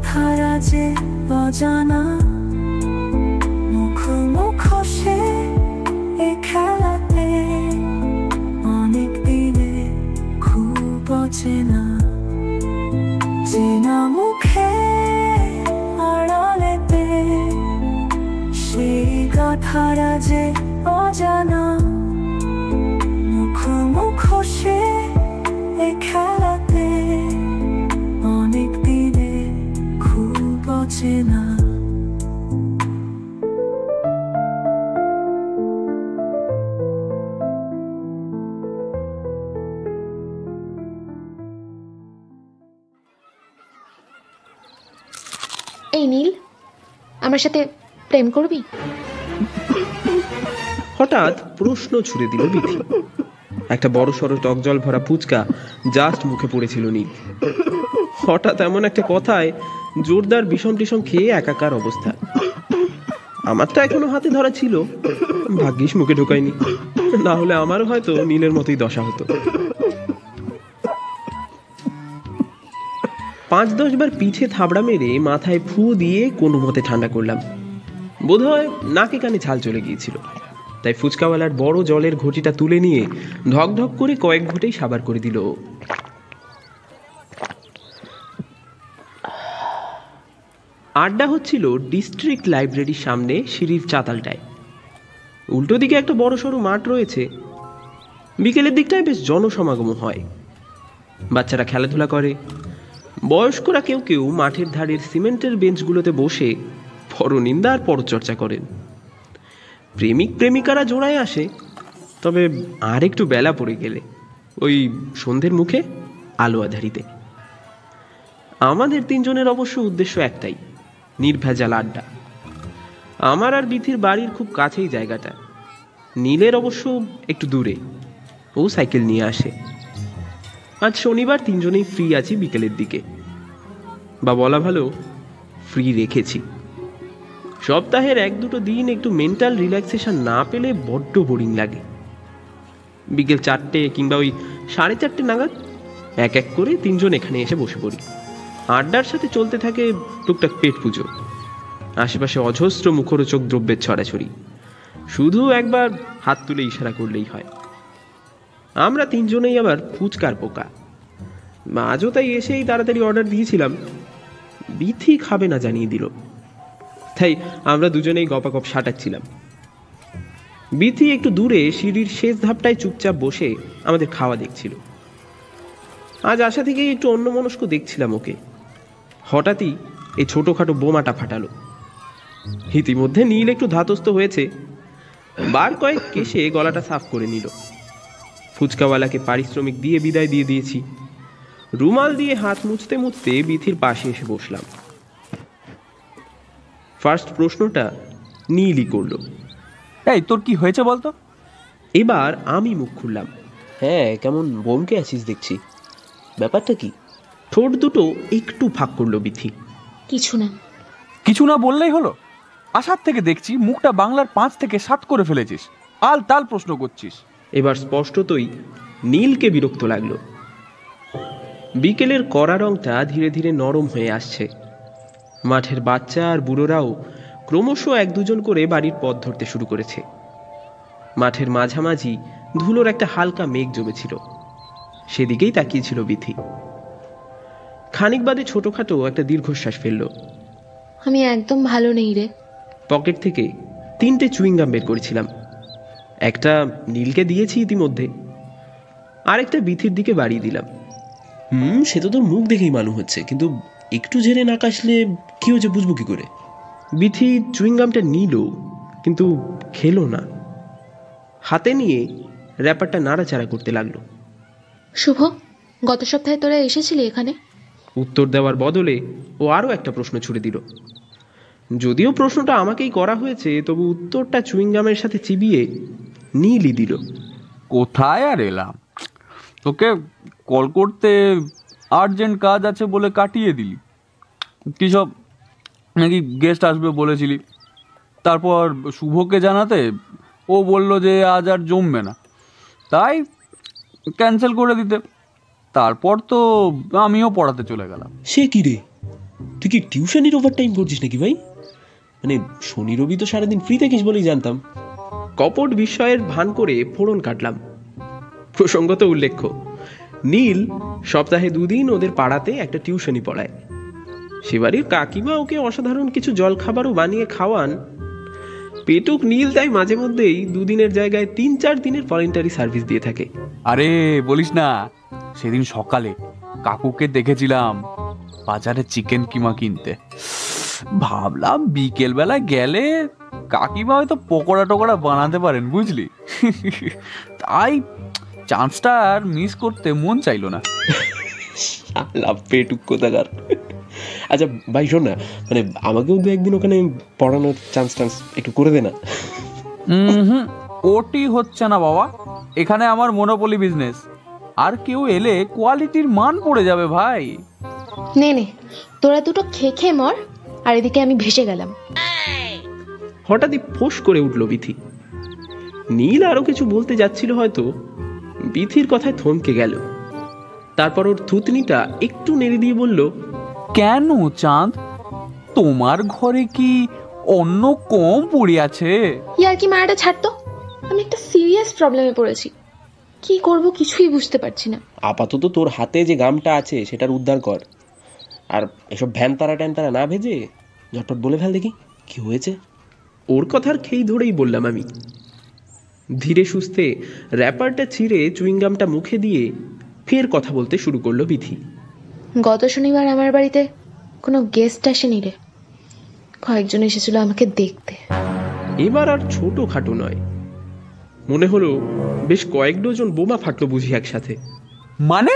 কথারা যে অজানা, মুখ মুখোশে এ খেলাতে অনেক দিনে খুব অচেনা, চেনা মুখে আড়ালেতে সেই কথারা যে অজানা, মুখ মুখোশে এ খেলাতে অনেক দিনে খুব অচেনা। এই নীল, আমার সাথে প্রেম করবি? হঠাৎ প্রশ্ন ছুড়ে দিল বিথি। একটা বড় সড়ো টক জল ভরা ফুচকা জাস্ট মুখে পড়েছিল নীল। হঠাৎ এমন একটা কথায় জোরদার বিষম টিসম খেয়ে একাকার অবস্থা। আমারটা এখনো হাতে ধরা ছিল, ভাগ্যিস মুখে ঢোকায়নি, না হলে আমারও হয়তো নীলের মতোই দশা হতো। 5-10 বার পিঠে থাবড়া মেরে মাথায় ফু দিয়ে কোনো মতে ঠান্ডা করলাম। বোধহয় নাকে কানে ঝাল চলে গিয়েছিল, তাই ফুচকাওয়ালার বড় জলের ঘটিটা তুলে নিয়ে ঢক ঢক করে কয়েক ঘটেই সাবার করে দিল। আড্ডা হচ্ছিল ডিস্ট্রিক্ট লাইব্রেরির সামনে সিঁড়ির চাতালটায়। উল্টো দিকে একটা বড় সড়ো মাঠ রয়েছে। বিকেলের দিকটায় বেশ জনসমাগম হয়, বাচ্চারা খেলাধুলা করে, বয়স্করা কেউ কেউ মাঠের ধারের সিমেন্টের বেঞ্চগুলোতে বসে পরনিন্দা আর পরচর্চা করেন। প্রেমিক প্রেমিকারা জোড়ায় আসে, তবে আর একটু বেলা পড়ে গেলে ওই সন্ধ্যের মুখে আলো আধারিতে। আমাদের তিনজনের অবশ্য উদ্দেশ্য একটাই, নির্ভেজাল আড্ডা। আমার আর বিথির বাড়ির খুব কাছেই জায়গাটা, নীলের অবশ্য একটু দূরে, ও সাইকেল নিয়ে আসে। আজ শনিবার তিনজনেই ফ্রি আছি বিকেলের দিকে, বা বলা ভালো ফ্রি রেখেছি। সপ্তাহের 1-2 দিন একটু মেন্টাল রিল্যাক্সেশন না পেলে বড্ড বোরিং লাগে। বিকেল 4টে কিংবা ওই 4:30 নাগাদ এক এক করে তিনজন এখানে এসে বসে পড়ি। আড্ডার সাথে চলতে থাকে টুকটাক পেট পুজো, আশেপাশে অজস্র মুখরোচক দ্রব্যের ছড়াছড়ি। শুধু একবার হাত তুলে ইশারা করলেই হয়। আমরা তিনজনেই আবার ফুচকার পোকা। আজও তাই এসেই তাড়াতাড়ি অর্ডার দিয়েছিলাম, বিথি খাবে না জানিয়ে দিল, তাই আমরা দুজনেই গপাগপ সাটাচ্ছিলাম। বিথি একটু দূরে সিঁড়ির শেষ ধাপটায় চুপচাপ বসে আমাদের খাওয়া দেখছিল। আজ আসা থেকেই একটু অন্যমনস্ক দেখছিলাম ওকে। হঠাৎই এই ছোটোখাটো বোমাটা ফাটালো। ইতিমধ্যে নীল একটু ধাতস্থ হয়েছে, বার কয়েক কেসে গলাটা সাফ করে নিল। ফুচকাওয়ালাকে পারিশ্রমিক দিয়ে বিদায় দিয়ে দিয়েছি। রুমাল দিয়ে হাত মুছতে মুছতে বিথির পাশে এসে বসলাম। ফার্স্ট প্রশ্নটা নীলই করলো। এই তোর কি হয়েছে বলতো? এবার আমি মুখ খুললাম। হ্যাঁ, কেমন বমকে আছিস দেখছি, ব্যাপারটা কি? ঠোঁট দুটো একটু ফাঁক করলো বিথি। কিছু না। কিছু না বললেই হলো? আসার থেকে দেখছি মুখটা বাংলার 5 থেকে 7 করে ফেলেছিস, আল তাল প্রশ্ন করছিস। এবার স্পষ্টতই নীলকে বিরক্ত লাগলো। বিকেলের কড়া রংটা ধীরে ধীরে নরম হয়ে আসছে। মাঠের বাচ্চা আর বুড়োরাও ক্রমশ 1-2 করে বাড়ির পথ ধরতে শুরু করেছে। মাঠের মাঝামাঝি ধুলোর একটা হালকা মেঘ জমেছিল, সেদিকেই তাকিয়েছিল বিথি। খানিক বাদে ছোটখাটো একটা দীর্ঘশ্বাস ফেলল। আমি একদম ভালো নেই রে। পকেট থেকে 3টে চুইংগাম বের করেছিলাম। একটা নীলকে দিয়েছি ইতিমধ্যে, আরেকটা বিথির দিকে বাড়িয়ে দিলাম। সে তো তোর মুখ দেখেই মালুম হচ্ছে, কিন্তু একটু ঝেড়ে না কাশলে কি হয়েছে বুঝবো কি করে? বিথি চুইংগামটা নিল, কিন্তু খেলো না। হাতে নিয়ে র্যাপারটা নাড়াচাড়া করতে লাগলো। শুভ, গত সপ্তাহে তোরা এসেছিলি এখানে? উত্তর দেওয়ার বদলে ও আরও একটা প্রশ্ন ছুড়ে দিল। যদিও প্রশ্নটা আমাকেই করা হয়েছে, তবু উত্তরটা চুইংগামের সাথে চিবিয়ে নীলই দিল। কোথায় আর এলাম, তোকে কল করতে আর্জেন্ট কাজ আছে বলে কাটিয়ে দিলি। কী সব নাকি গেস্ট আসবে বলেছিলি, তারপর শুভকে জানাতে ও বলল যে আজ আর জমবে না, তাই ক্যান্সেল করে দিতে। তারপর তো আমিও পড়াতে চলে গেলাম। সে কি রে, তুই কি টিউশনির ওভারটাইম করছিস নাকি ভাই? মানে শনি রবি তো সারাদিন ফ্রি থাকিস বলেই জানতাম। কপট বিস্ময়ের ভান করে ফোড়ন কাটলাম। প্রসঙ্গত উল্লেখ্য, নীল সপ্তাহে 2 দিন ওদের পাড়াতে একটা টিউশনি পড়ায়। সে বাড়ির কাকিমা ওকে অসাধারণ কিছু জলখাবারও বানিয়ে খাওয়ান। পেটুক নীল তাই মাঝে মধ্যেই 2 দিনের জায়গায় 3-4 দিনের ভলেন্টারি সার্ভিস দিয়ে থাকে। আরে বলিস না, সেদিন সকালে কাকুকে দেখেছিলাম বাজারে চিকেন কিমা কিনতে। ভাবলাম বিকেল বেলা গেলে কাকিমা হয়তো পকোড়া টকোড়া বানাতে পারেন, বুঝলি। তাই চান্সটা আর মিস করতে মন চাইলো না। লাভ পেটুক কোথাকার। আচ্ছা ভাই শোন না, মানে আমাকেও 2 একদিন ওখানে পড়ানোর চান্স একটু করে দে না। ওটি হচ্ছে না বাবা, এখানে আমার মনোপলি বিজনেস। আর কেউ এলে কোয়ালিটির মান পড়ে যাবে ভাই। নে নে, তোরা দুটো খেয়ে খেয়ে মর, আর এদিকে আমি ভেসে গেলাম। হঠাৎই ফোঁস করে উঠল বিথি। নীল আরো কিছু বলতে যাচ্ছিল, হয়তো বিথির কথায় থমকে গেল। তারপর ওর থুতনিটা একটু নেড়ে দিয়ে বলল, কেন চাঁদ, তোমার ঘরে কি অন্য কম পড়ে আছে? ইয়ার কি মারাটা ছাড়তো, আমি একটা সিরিয়াস প্রবলেমে পড়েছি। কি করব কিছুই বুঝতে পারছি না। আপাতত তোর হাতে যে গামটা আছে সেটার উদ্ধার কর, আর এসব ভ্যানতারা ট্যানতারা না ভেজে ঝটপট বলে ফেল দেখি কি হয়েছে। ওর কথার খেই ধরেই বললাম আমি। ধীরে সুস্থে র্যাপারটা ছিঁড়ে চুইংগামটা মুখে দিয়ে ফের কথা বলতে শুরু করলো বিথি। গত শনিবার আমার বাড়িতে কোনো গেস্ট আসেনি রে, কয়েকজন এসেছিল আমাকে দেখতে। এবার আর ছোট খাটো নয়, মনে হলো বেশ কয়েক ডজন বোমা ফাটলো বুঝি একসাথে। মানে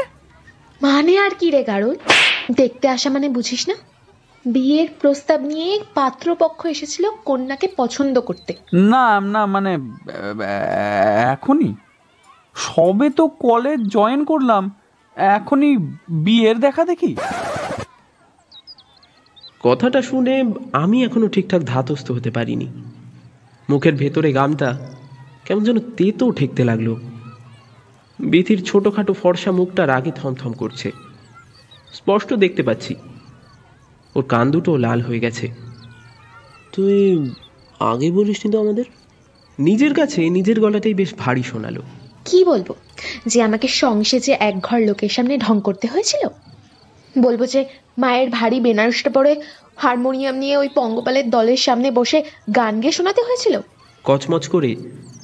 মানে আর কি রে কারণ, দেখতে আসা মানে বুঝিস না? বিয়ের প্রস্তাব নিয়ে পাত্রপক্ষ এসেছিল কন্যাকে পছন্দ করতে। না না, মানে এখনই সবে তো কলেজ জয়েন করলাম, এখনই বিয়ের দেখা দেখি? কথাটা শুনে আমি এখনো ঠিকঠাক ধাতস্থ হতে পারিনি। মুখের ভেতরে গামটা কেমন যেন তেতো ঠেকতে লাগলো। বিথির ছোটখাটো ফর্সা মুখটা রাগে থমথম করছে। স্পষ্ট দেখতে পাচ্ছি ওর কান দুটো লাল হয়ে গেছে। তুই আগে বলিসনি তো আমাদের? নিজের কাছে নিজের গলাটাই বেশ ভারী শোনালো। কি বলবো, যে আমাকে সংসেজে এক ঘর লোকের সামনে ঢং করতে হয়েছিল? বলবো যে মায়ের ভারী বেনারসটা পরে হারমোনিয়াম নিয়ে ওই পঙ্গপালের দলের সামনে বসে গান গেয়ে শোনাতে হয়েছিল? কচমচ করে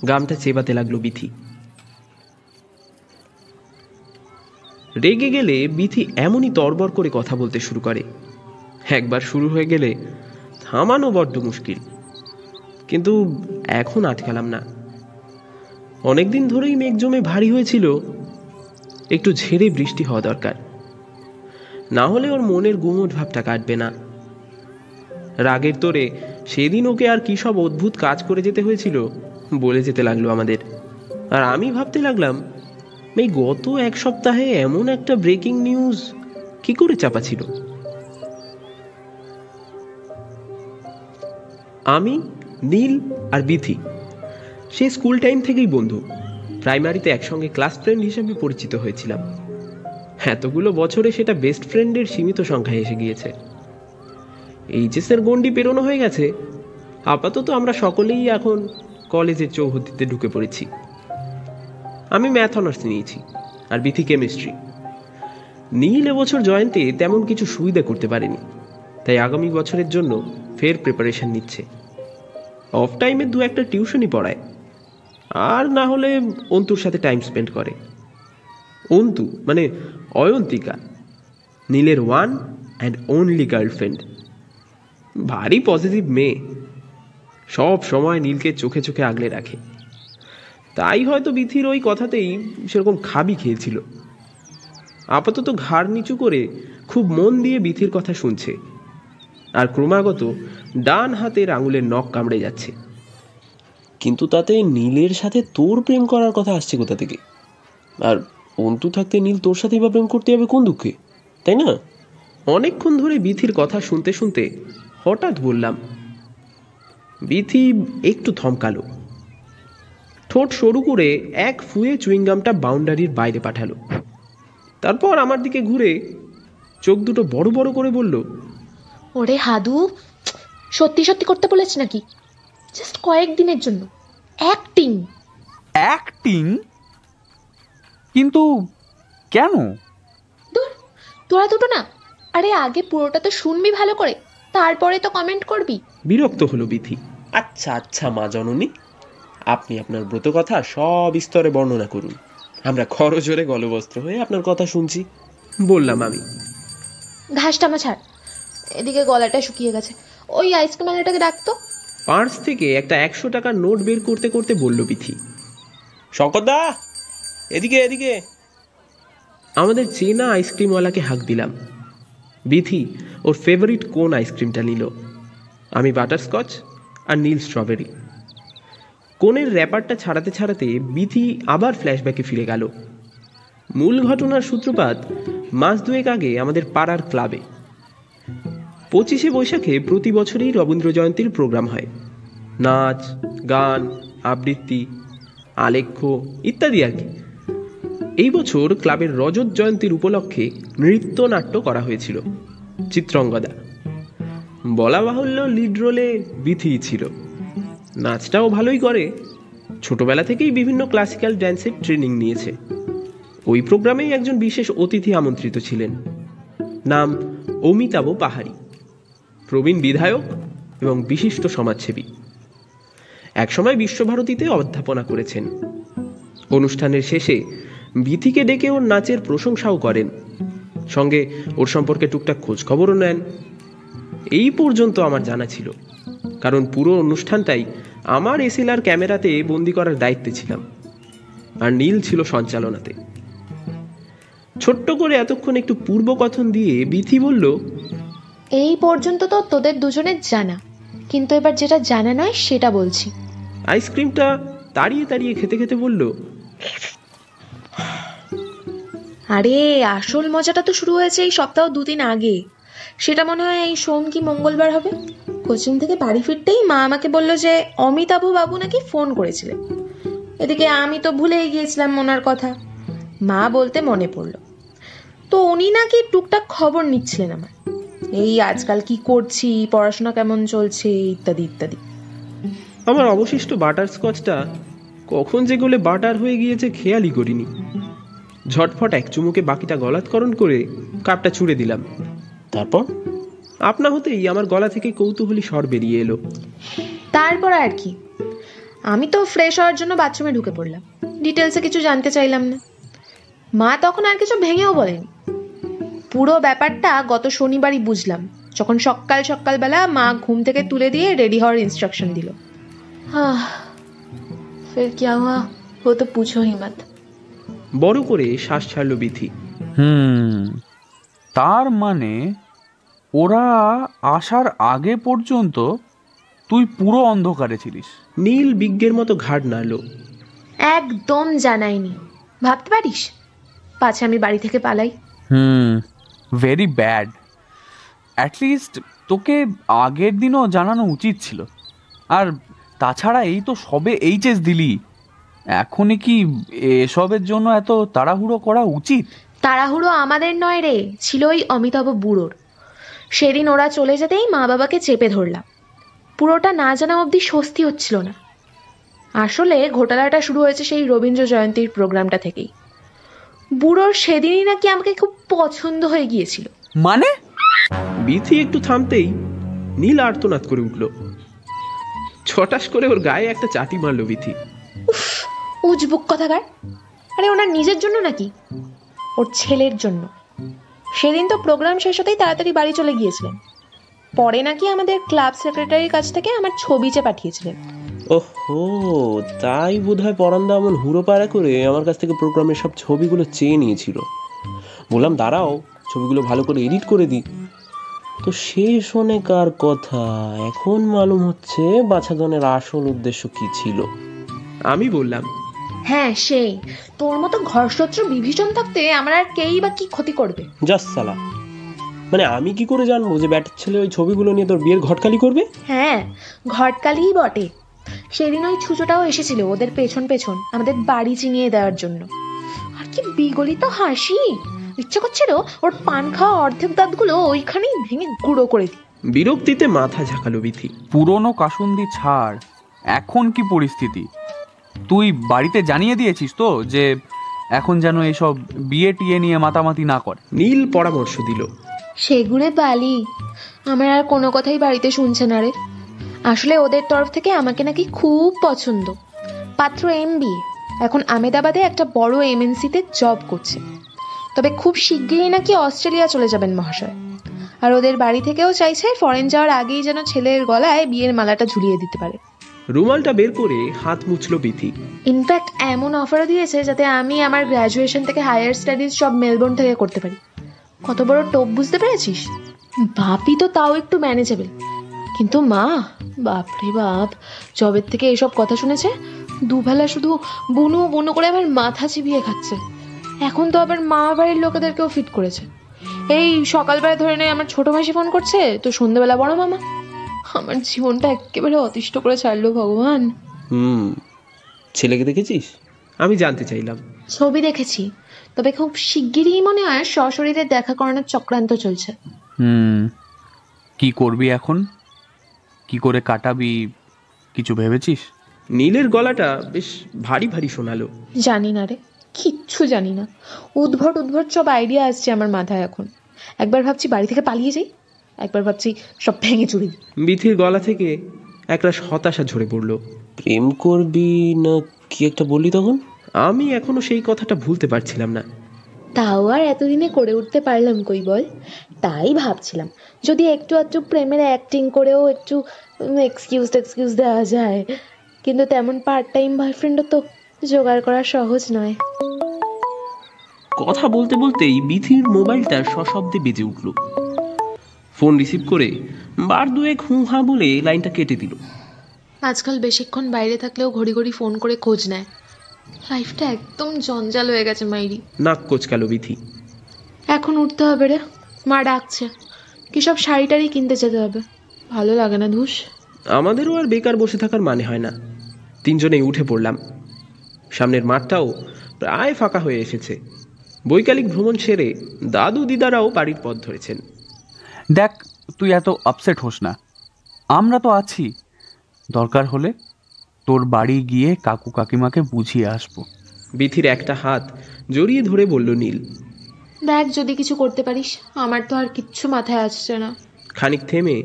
গামটা চেবাতে লাগলো বিথি। রেগে গেলে বিথি এমনই তরবর করে কথা বলতে শুরু করে। একবার শুরু হয়ে গেলে থামানো বড্ড মুশকিল। কিন্তু এখন আটকালাম না। অনেকদিন ধরেই মেঘ জমে ভারী হয়েছিল, একটু ঝেড়ে বৃষ্টি হওয়া দরকার, না হলে ওর মনের গুমোট ভাবটা কাটবে না। রাগের তোরে সেদিন ওকে আর কি সব অদ্ভুত কাজ করে যেতে হয়েছিল বলে যেতে লাগলো আমাদের। আর আমি ভাবতে লাগলাম এই গত 1 সপ্তাহে এমন একটা ব্রেকিং নিউজ কি করে চাপা ছিল। আমি, নীল আর বিথি সেই স্কুল টাইম থেকেই বন্ধু। প্রাইমারিতে একসঙ্গে ক্লাস ফ্রেন্ড হিসেবে পরিচিত হয়েছিলাম। এতগুলো বছরে সেটা বেস্ট ফ্রেন্ডের সীমিত সংখ্যায় এসে গিয়েছে। এইচএসের গণ্ডি পেরোনো হয়ে গেছে। আপাতত আমরা সকলেই এখন কলেজের চৌহদ্দিতে ঢুকে পড়েছি। আমি ম্যাথ অনার্স নিয়েছি আর বিথি কেমিস্ট্রি। নীল এবছর জয়েন্টে তেমন কিছু সুবিধা করতে পারেনি, তাই আগামী বছরের জন্য ফের প্রিপারেশন নিচ্ছে। অফ টাইমে 2-1টা টিউশনই পড়ায়, আর না হলে অন্তুর সাথে টাইম স্পেন্ড করে। অন্তু মানে অয়ন্তিকা, নীলের ওয়ান অ্যান্ড অনলি গার্লফ্রেন্ড। ভারী পজিটিভ মেয়ে, সব সময় নীলকে চোখে চোখে আগলে রাখে। তাই হয়তো বিথির ওই কথাতেই সেরকম খাবি খেয়েছিল। আপাতত ঘাড় নিচু করে খুব মন দিয়ে বিথির কথা শুনছে, আর ক্রমাগত ডান হাতের আঙুলের নখ কামড়ে যাচ্ছে। কিন্তু তাতে নীলের সাথে তোর প্রেম করার কথা আসছে কোথা থেকে? আর অন্তু থাকতে নীল তোর সাথেই বা প্রেম করতে যাবে কোন দুঃখে, তাই না? অনেকক্ষণ ধরে বিথির কথা শুনতে শুনতে হঠাৎ বললাম। বিথি একটু থমকালো, ঠোঁট সরু করে এক ফুয়ে চুইংগামটা বাউন্ডারির বাইরে পাঠালো। তারপর আমার দিকে ঘুরে চোখ দুটো বড় বড় করে বলল, ওরে হাদু, সত্যি সত্যি করতে বলেছি নাকি? জাস্ট কয়েকদিনের জন্য অ্যাক্টিং। অ্যাক্টিং? কিন্তু কেন? দূর, তোরা দুটো না, আরে আগে পুরোটা তো শুনবি ভালো করে, তারপরে তো কমেন্ট করবি। বিরক্ত হলো বিথি। আচ্ছা আচ্ছা মা জননী, আপনি আপনার ব্রত কথা সব স্তরে বর্ণনা করুন, আমরা খরচরে গলবস্ত্র হয়ে আপনার কথা শুনছি, বললাম আমি। ঘাসটা আমার ছাড়, এদিকে গলাটা শুকিয়ে গেছে। ওই আইসক্রিম আলাটাকে ডাকতো। পার্স থেকে একটা 100 টাকার নোট বের করতে করতে বলল বিথি, শঙ্করদা এদিকে এদিকে। আমাদের চেনা আইসক্রিমওয়ালাকে হাঁক দিলাম। বিথি ওর ফেভারিট কোন আইসক্রিমটা নিল, আমি বাটারস্কচ আর নীল স্ট্রবেরি। কোনের র্যাপারটা ছাড়াতে ছাড়াতে বিথি আবার ফ্ল্যাশব্যাকে ফিরে গেল। মূল ঘটনার সূত্রপাত মাস দুয়েক আগে আমাদের পাড়ার ক্লাবে। 25শে বৈশাখে প্রতি বছরই রবীন্দ্র জয়ন্তীর প্রোগ্রাম হয়। নাচ, গান, আবৃত্তি, আলেখ্য ইত্যাদি আর কি। এই বছর ক্লাবের রজত জয়ন্তীর উপলক্ষে নৃত্যনাট্য করা হয়েছিল, চিত্রঙ্গদা। বলা বাহুল্য লিড রোলে বিথিই ছিল। নাচটাও ভালোই করে, ছোটবেলা থেকেই বিভিন্ন ক্লাসিক্যাল ড্যান্সের ট্রেনিং নিয়েছে। ওই প্রোগ্রামেই একজন বিশেষ অতিথি আমন্ত্রিত ছিলেন, নাম অমিতাভ পাহাড়ি, প্রবীণ বিধায়ক এবং বিশিষ্ট সমাজসেবী। একসময় বিশ্বভারতীতে অধ্যাপনা করেছেন। অনুষ্ঠানের শেষে বিথিকে ডেকে ওর নাচের প্রশংসাও করেন, সঙ্গে ওর সম্পর্কে টুকটাক খোঁজ খবরও নেন। এই পর্যন্ত আমার জানা ছিল, কারণ পুরো অনুষ্ঠানটাই আমার এসএলআর ক্যামেরাতে বন্দি করার দায়িত্বে ছিলাম, আর নীল ছিল সঞ্চালনাতে। ছোট্ট করে এতক্ষণ একটু পূর্বকথন দিয়ে বিথি বলল, এই পর্যন্ত তো তোদের দুজনের জানা, কিন্তু এবার যেটা জানা নয় সেটা বলছি। আইসক্রিমটা তাড়িয়ে তাড়িয়ে খেতে খেতে বলল, আরে আসল মজাটা তো শুরু হয়েছে এই সপ্তাহ 2 দিন আগে। সেটা মনে হয় এই সোম কি মঙ্গলবার হবে। কোচিং থেকে বাড়ি ফিরতেই মা আমাকে বলল যে অমিতাভ বাবু নাকি ফোন করেছিলেন। এদিকে আমি তো ভুলেই গিয়েছিলাম ওনার কথা। মা বলতে মনে পড়লো, তো উনি নাকি টুকটাক খবর নিচ্ছিলেন আমার, এই আজকাল কি করছি, পড়াশোনা কেমন চলছে ইত্যাদি ইত্যাদি। আমার অবশিষ্ট বাটারস্কচটা কখন যে গলে বাটার হয়ে গিয়েছে খেয়ালই করিনি। ঝটফট এক চুমুকে বাকিটা গলাৎকরণ করে কাপটা ছুঁড়ে দিলাম। তারপর আপনা হতেই আমার গলা থেকে কৌতূহলী স্বর বেরিয়ে এলো, তারপর আর কি, আমি তো ফ্রেশ হওয়ার জন্য বাথরুমে ঢুকে পড়লাম। ডিটেলসে কিছু জানতে চাইলাম না। মা তখন আর কিছু ভেঙেও বলেনি। পুরো ব্যাপারটা গত শনিবারই বুঝলাম, যখন সকাল সকালবেলা মা ঘুম থেকে তুলে দিয়ে রেডি হওয়ার ইনস্ট্রাকশন দিল। ফির কিয়া হুয়া वो तो पूछो ही मत। বড় করে শ্বাস ছাড়ল বিথি। তার মানে ওরা আসার আগে পর্যন্ত তুই পুরো অন্ধকারে ছিলিস? নীল বিজ্ঞের মতো ঘাড় নাড়ল। একদম জানাইনি, ভাবতে পারিস? পাছে আমি বাড়ি থেকে পালাই। Very bad. অ্যাটলিস্ট তোকে আগের দিনও জানানো উচিত ছিল। আর তাছাড়া এই তো সবে এইচএস দিলি, এখনই কি এসবের জন্য এত তাড়াহুড়ো করা উচিত? তাড়াহুড়ো আমাদের নয় রে, ছিল ওই অমিতাভ বুড়োর। সেদিন ওরা চলে যেতেই মা বাবাকে চেপে ধরলাম। পুরোটা না জানা অবধি স্বস্তি হচ্ছিল না। আসলে ঘোটালাটা শুরু হয়েছে সেই রবীন্দ্র জয়ন্তীর প্রোগ্রামটা থেকেই। বুড়োর সেদিনই নাকি আমাকে খুব পছন্দ হয়ে গিয়েছিল। মানে? বিথি একটু থামতেই নীল আর্তনাদ করে উঠল। ছটাস করে ওর গায়ে একটা চাটি মারল বিথি। উজবুক কথাকার। আরে ওনার নিজের জন্য নাকি? ওর ছেলের জন্য। সেদিন তো প্রোগ্রাম শেষ হতেই তাড়াতাড়ি বাড়ি চলে গিয়েছিলেন। পরে নাকি আমাদের ক্লাব সেক্রেটারির কাছ থেকে আমার ছবি চেয়ে পাঠিয়েছিলেন। ওহো, তাই বোধহয় পরান্দা এমন হুড়োপাড়া করে আমার কাছ থেকে প্রোগ্রামের সব ছবিগুলো চেয়ে নিয়েছিল। বললাম দাঁড়াও, ছবিগুলো ভালো করে এডিট করে দিই। তো শেষ শোনে কার কথা, এখন মালুম হচ্ছে বাছাধনের আসল উদ্দেশ্য কি ছিল। আমি বললাম, হ্যাঁ সেই, তোর মতো ঘরশত্রু বিভীষণ থাকতে আমার আর কেই বা কি ক্ষতি করবে? জাস সালা, মানে আমি কি করে জানবো যে ব্যাটার ছেলে ওই ছবিগুলো নিয়ে তোর বিয়ের ঘটকালি করবে? হ্যাঁ, ঘটকালিই বটে। সেদিন ওই ছুঁচোটাও এসেছিল ওদের পেছন পেছন আমাদের বাড়ি চিনিয়ে দেওয়ার জন্য। আর কি বিগলিত হাসি! ইচ্ছে করছিল ওর পান খাওয়া অর্ধেক দাঁতগুলো ওইখানেই ভেঙে গুঁড়ো করে দিই। বিরক্তিতে মাথা ঝাঁকালো বিথি। পুরনো কাসুন্দি ছাড়, এখন কি পরিস্থিতি? তুই বাড়িতে জানিয়ে দিয়েছিস তো যে এখন যেন এসব বিয়ে টিয়ে নিয়ে মাতামাতি না করে? নীল পরামর্শ দিল। সেগুড়ে বালি, আমার আর কোনো কথাই বাড়িতে শুনছে না রে। আসলে ওদের তরফ থেকে আমাকে নাকি খুব পছন্দ। পাত্র MBA, এখন আমেদাবাদে একটা বড় MNC-তে জব করছে। তবে খুব শিগগিরই নাকি অস্ট্রেলিয়া চলে যাবেন মহাশয়। আর ওদের বাড়ি থেকেও চাইছে ফরেন যাওয়ার আগেই যেন ছেলের গলায় বিয়ের মালাটা ঝুলিয়ে দিতে পারে। রুমালটা বের করে হাত মুছলো বিথি। ইনফ্যাক্ট এমন অফারও দিয়েছে যাতে আমি আমার গ্র্যাজুয়েশন থেকে হায়ার স্টাডিজ সব মেলবোর্ন থেকে করতে পারি। কত বড় টোপ বুঝতে পেরেছিস? বাপই তো তাও একটু ম্যানেজেবল, কিন্তু মা, বাপরে বাপ, জবের থেকে এসব কথা শুনেছে দুবেলা শুধু বুনু বুনু করে আমার মাথা চিবিয়ে খাচ্ছে। এখন তো আবার মা বাড়ির লোকেদেরকেও ফিট করেছে। এই সকালবেলা ধরে নেই আমার ছোট মাসি ফোন করছে, তো সন্ধ্যেবেলা বড় মামা। আমার জীবনটা একেবারে অতিষ্ঠ করে ছাড়লো ভগবান। ছেলেকে দেখেছিস? আমি জানতে চাইলাম। ছবি দেখেছি, তবে খুব শিগগিরই মনে হয় সশরীরে দেখা করানোর চক্রান্ত চলছে। কি করবি এখন? কি করে কাটাবি কিছু ভেবেছিস? নীলের গলাটা বেশ ভারী ভারী শোনালো। জানি না রে, কিচ্ছু জানি না। উদ্ভট উদ্ভট সব আইডিয়া আসছে আমার মাথায় এখন। একবার ভাবছি বাড়ি থেকে পালিয়ে যাই, একবার ভাবছি সব ভেঙে চুরি। বিথির গলা থেকে একটা হতাশা ঝরে পড়লো। প্রেম করবি না কি একটা বললি তখন? আমি এখনো সেই কথাটা ভুলতে পারছিলাম না। তাও আর এতদিনে করে উঠতে পারলাম কই বল? তাই ভাবছিলাম যদি একটু একটু প্রেমের অ্যাক্টিং করেও একটু এক্সকিউজ দেওয়া যায়, কিন্তু তেমন পার্ট টাইম বয়ফ্রেন্ডও তো জোগাড় করা সহজ নয়। কথা বলতে বলতেই বিথির মোবাইলটা সশব্দে বেজে উঠল। ফোন রিসিভ করে বার দুয়েক হুঁ হাঁ বলে লাইনটা কেটে দিল। আজকাল বেশিক্ষণ বাইরে থাকলেও ঘড়ি ঘড়ি ফোন করে খোঁজ নেয়। লাইফটা একদম জঞ্জাল হয়ে গেছে মাইরি। নাক কোচকালো বিথি। এখন উঠতে হবে রে, মা ডাকছে। কি সব শাড়ি টাড়ি কিনতে যেতে হবে, ভালো লাগে না ধুস। আমাদেরও আর বেকার বসে থাকার মানে হয় না। তিনজনেই উঠে পড়লাম। সামনের মাঠটাও প্রায় ফাঁকা হয়ে এসেছে। বৈকালিক ভ্রমণ সেরে দাদু দিদারাও বাড়ির পথ ধরেছেন। দেখ, তুই এত আপসেট হোস না, আমরা তো আছি। দরকার হলে তোর বাড়ি গিয়ে কাকু কাকিমাকে বুঝিয়ে আসবো। বিথির একটা হাত জড়িয়ে ধরে বলল নীল। দেখ যদি কিছু করতে পারিস, আমার তো আর কিচ্ছু মাথায় আসছে না। খানিক থেমে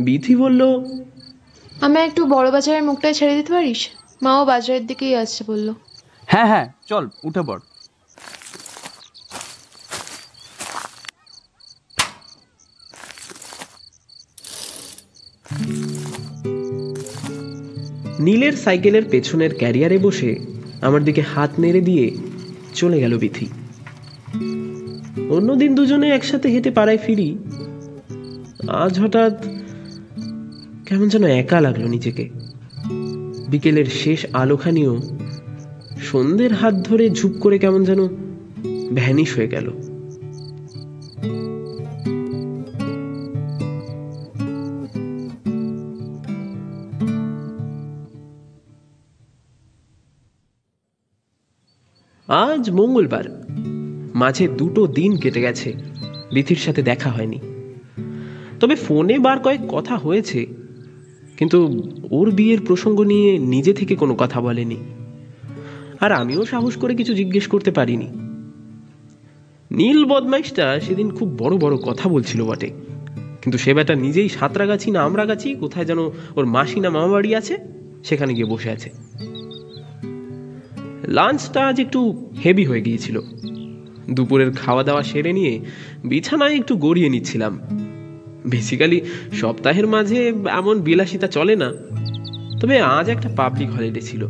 বিথি বলল, আমি একটু বড় বাজারের মুখটায় ছেড়ে দিতে পারিস? মাও বাজারের দিকেই আসছে বললো। হ্যাঁ হ্যাঁ, চল উঠে পড়। নীলের সাইকেলের পেছনের ক্যারিয়ারে বসে আমার দিকে হাত নেড়ে দিয়ে চলে গেল বিথি। অন্যদিন দুজনে একসাথে হেঁটে পাড়ায় ফিরি, আজ হঠাৎ কেমন যেন একা লাগলো নিজেকে। বিকেলের শেষ আলোখানিও সন্ধ্যের হাত ধরে ঝুপ করে কেমন যেন ভ্যানিশ হয়ে গেল। আজ মঙ্গলবার, মাঝে 2 দিন কেটে গেছে বিথির সাথে দেখা হয়নি। তবে ফোনে বার কয়েক কথা হয়েছে, কিন্তু ওর বিয়ের প্রসঙ্গ নিয়ে নিজে থেকে কোনো কথা বলেনি। আর আমিও সাহস করে কিছু জিজ্ঞেস করতে পারিনি। নীল বদমাইশটা সেদিন খুব বড় বড় কথা বলছিল বটে, কিন্তু সে বেটা নিজেই সাঁতরাগাছি না আমরাগাছি কোথায় যেন ওর মাসি না মামা বাড়ি আছে, সেখানে গিয়ে বসে আছে। লাঞ্চটা আজ একটু হেভি হয়ে গিয়েছিল। দুপুরের খাওয়া দাওয়া সেরে নিয়ে বিছানায় একটু গড়িয়ে নিচ্ছিলাম। বেসিক্যালি সপ্তাহের মাঝে এমন বিলাসিতা চলে না, তবে আজ একটা পাবলিক হলিডে ছিল।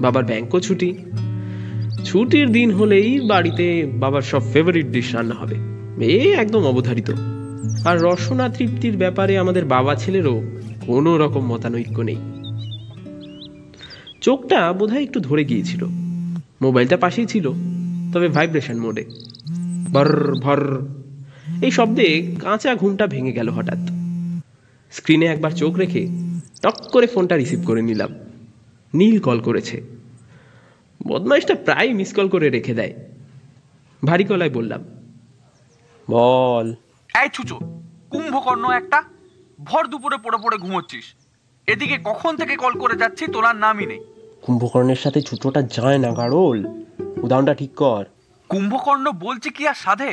বাবার ব্যাংকও ছুটি। ছুটির দিন হলেই বাড়িতে বাবার সব ফেভারিট ডিশ রান্না হবে, একদম অবধারিত। আর রসনা তৃপ্তির ব্যাপারে আমাদের বাবা ছেলেরও কোনো রকম মতানৈক্য নেই। চোখটা বোধহয় একটু ধরে গিয়েছিল। মোবাইলটা পাশেই ছিল, তবে ভাইব্রেশন মোডে। ভর ভর এই শব্দে কাঁচা ঘুমটা ভেঙে গেল হঠাৎ। স্ক্রিনে একবার চোখ রেখে টক করে ফোনটা রিসিভ করে নিলাম। নীল কল করেছে। বদমাইশটা প্রায় মিস কল করে রেখে দেয়। ভারী গলায় বললাম, বল। এই ছুচো, কুম্ভকর্ণ একটা, ভর দুপুরে পড়ে পড়ে ঘুমোচ্ছিস। এদিকে কখন থেকে কল করে যাচ্ছি, তোলার নামই নেই। কুম্ভকর্ণের সাথে ছুটোটা যায় না গাড়ল, উদাহরণটা ঠিক কর। কুম্ভকর্ণ বলছি কি আর সাধে?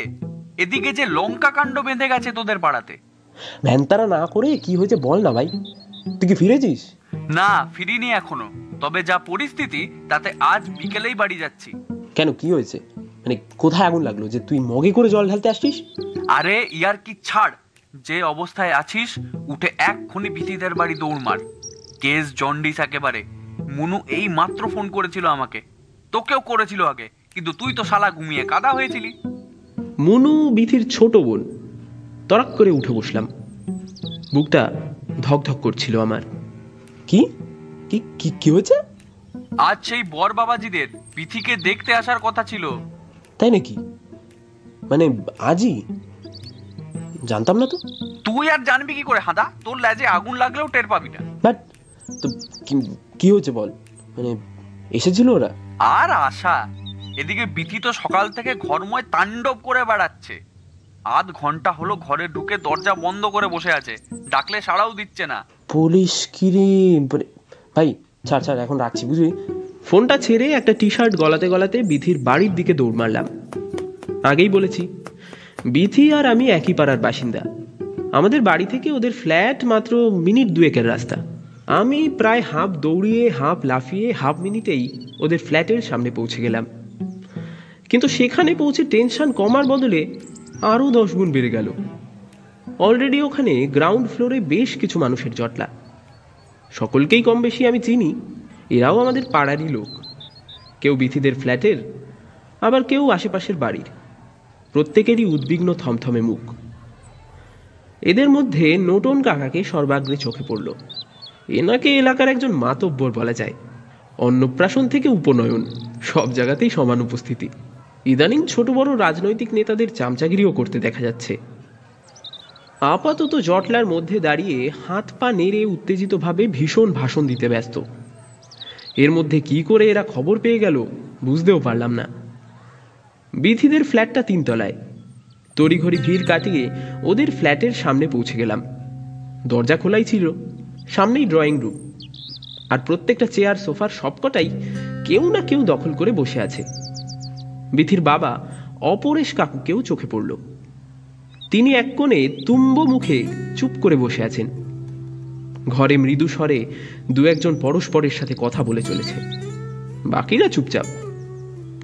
এদিকে যে লঙ্কা কাণ্ড বেঁধে গেছে তোদের পাড়াতে। ভ্যানতারা না করে কি হয়েছে বল না ভাই, তুই কি ফিরেছিস? না, ফিরিনি এখনো, তবে যা পরিস্থিতি তাতে আজ বিকেলেই বাড়ি যাচ্ছি। কেন, কি হয়েছে? মানে কোথায় আগুন লাগলো যে তুই মগে করে জল ঢালতে আসছিস? আরে ইয়ার কি ছাড়, যে অবস্থায় আছিস উঠে এক্ষুনি বিথিদের বাড়ি দৌড় মার। কেস জন্ডিস একেবারে। মুনু এই মাত্র ফোন করেছিল আমাকে, তোকেও করেছিল আগে, কিন্তু তুই তো শালা ঘুমিয়ে কাদা হয়েছিলি। মুনু বিথির ছোট বোন। তরাক করে উঠে বসলাম, বুকটা ধক ধক করছিল আমার। কি কি কি কি হয়েছে? আজ সেই বর বাবাজিদের বিথিকে দেখতে আসার কথা ছিল। তাই নাকি? মানে আজই? জানতাম না তো। তুই আর জানবি কি করে হাঁদা? তোর লেজে আগুন লাগলেও টের পাবি না। বাট তো কি হয়েছে বল, মানে এসেছিল ওরা? আর আশা, এদিকে বিথি তো সকাল থেকে ঘরময় তাণ্ডব করে বেড়াচ্ছে। আধ ঘন্টা হলো ঘরে ঢুকে দরজা বন্ধ করে বসে আছে, ডাকলে সাড়াও দিচ্ছে না। পুলিশ কি রে ভাই? ছাড় ছাড়, এখন রাখছি বুঝলি। ফোনটা ছেড়ে একটা টি শার্ট গলাতে গলাতে বিথির বাড়ির দিকে দৌড় মারলাম। আগেই বলেছি, বিথি আর আমি একই পাড়ার বাসিন্দা। আমাদের বাড়ি থেকে ওদের ফ্ল্যাট মাত্র মিনিট দুয়েকের রাস্তা। আমি প্রায় হাফ দৌড়িয়ে হাফ লাফিয়ে হাফ মিনিটেই ওদের ফ্ল্যাটের সামনে পৌঁছে গেলাম। কিন্তু সেখানে পৌঁছে টেনশন কমার বদলে আরও 10 গুণ বেড়ে গেল। অলরেডি ওখানে গ্রাউন্ড ফ্লোরে বেশ কিছু মানুষের জটলা। সকলকেই কম বেশি আমি চিনি, এরাও আমাদের পাড়ারই লোক। কেউ বিথিদের ফ্ল্যাটের, আবার কেউ আশেপাশের বাড়ির। প্রত্যেকেরই উদ্বিগ্ন থমথমে মুখ। এদের মধ্যে নোটন কাকাকে সর্বাগ্রে চোখে পড়ল। এনাকে এলাকার একজন মাতব্বর বলা যায়। অন্নপ্রাশন থেকে উপনয়ন সব জায়গাতেই সমান উপস্থিতি। ইদানিং ছোট বড় রাজনৈতিক নেতাদের চামচাগিরিও করতে দেখা যাচ্ছে। আপাতত জটলার মধ্যে দাঁড়িয়ে হাত পা নেড়ে উত্তেজিতভাবে ভীষণ ভাষণ দিতে ব্যস্ত। এর মধ্যে কি করে এরা খবর পেয়ে গেল বুঝতেও পারলাম না। বিথিদের ফ্ল্যাটটা 3 তলায়। তড়িঘড়ি ভিড় কাটিয়ে ওদের ফ্ল্যাটের সামনে পৌঁছে গেলাম। দরজা খোলাই ছিল, সামনেই ড্রয়িং রুম, আর প্রত্যেকটা চেয়ার সোফার সবকটাই কেউ না কেউ দখল করে বসে আছে। বিথির বাবা অপরেশ কাকুকেও চোখে পড়ল। তিনি এক কোণে তুম্ব মুখে চুপ করে বসে আছেন। ঘরে মৃদু স্বরে 2-1 পরস্পরের সাথে কথা বলে চলেছে, বাকিরা চুপচাপ।